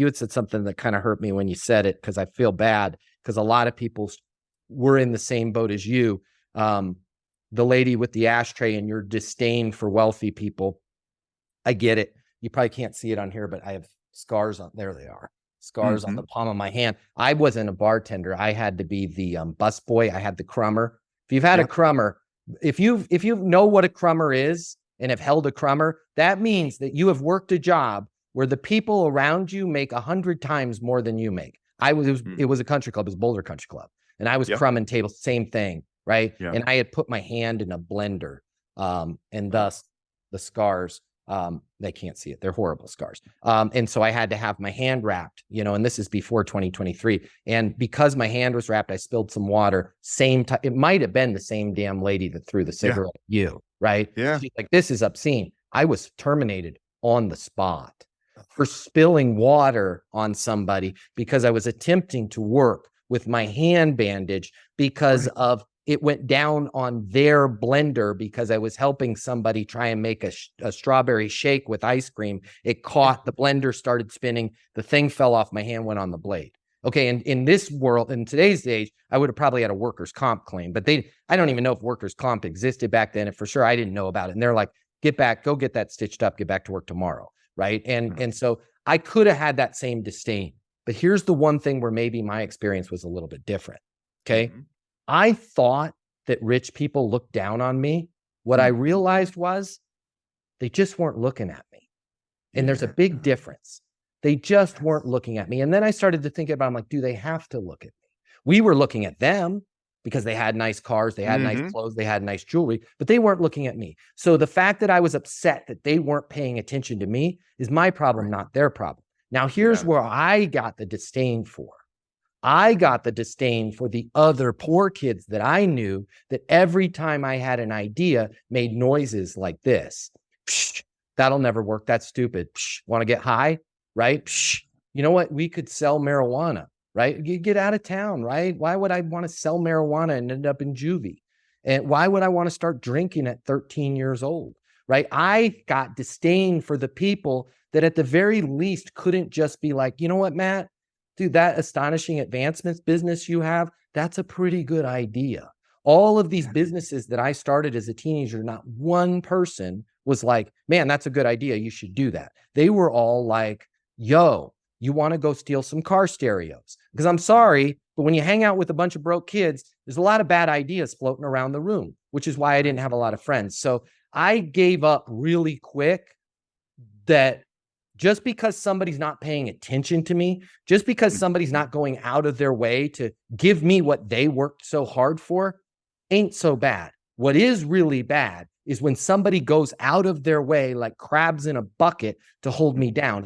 You had said something that kind of hurt me when you said it, because I feel bad, because a lot of people were in the same boat as you. The lady with the ashtray and your disdain for wealthy people. I get it. You probably can't see it on here, but I have scars on, there they are. Scars on the palm of my hand. I wasn't a bartender. I had to be the bus boy. I had the crummer. If you've had a crummer, if you know what a crummer is and have held a crummer, that means that you have worked a job where the people around you make 100 times more than you make. It was a country club. It was Boulder Country Club. And I was crumbing tables, same thing, right? And I had put my hand in a blender, and thus the scars. They can't see it. They're horrible scars. And so I had to have my hand wrapped, and this is before 2023. And because my hand was wrapped, I spilled some water. Same time, it might have been the same damn lady that threw the cigarette at you, right? Yeah. She's like, this is obscene. I was terminated on the spot for spilling water on somebody because I was attempting to work with my hand bandage because of it went down on their blender because I was helping somebody try and make a strawberry shake with ice cream. It caught, the blender started spinning, the thing fell off my hand, went on the blade. Okay, and in this world, in today's age, I would have probably had a workers' comp claim, but I don't even know if workers' comp existed back then, and for sure I didn't know about it. And they're like, go get that stitched up, get back to work tomorrow, right? And so I could have had that same disdain, but here's the one thing where maybe my experience was a little bit different, okay? I thought that rich people looked down on me. What I realized was they just weren't looking at me. And there's a big difference. They just weren't looking at me. And then I started to think about, I'm like, do they have to look at me? We were looking at them because they had nice cars, they had nice clothes, they had nice jewelry, but they weren't looking at me. So the fact that I was upset that they weren't paying attention to me is my problem, not their problem. Now, here's where I got the disdain for. I got the disdain for the other poor kids that I knew that every time I had an idea made noises like this. Psh, that'll never work. That's stupid. Want to get high, right? Psh, you know what? We could sell marijuana, right? You get out of town, right? Why would I want to sell marijuana and end up in juvie? And why would I want to start drinking at 13 years old, right? I got disdain for the people that at the very least couldn't just be like, you know what, Matt? Dude, that astonishing advancements business you have, that's a pretty good idea. All of these businesses that I started as a teenager, not one person was like, man, that's a good idea. You should do that. They were all like, yo, you want to go steal some car stereos? Because I'm sorry, but when you hang out with a bunch of broke kids, there's a lot of bad ideas floating around the room, which is why I didn't have a lot of friends. So I gave up really quick that just because somebody's not paying attention to me, just because somebody's not going out of their way to give me what they worked so hard for, ain't so bad. What is really bad is when somebody goes out of their way like crabs in a bucket to hold me down.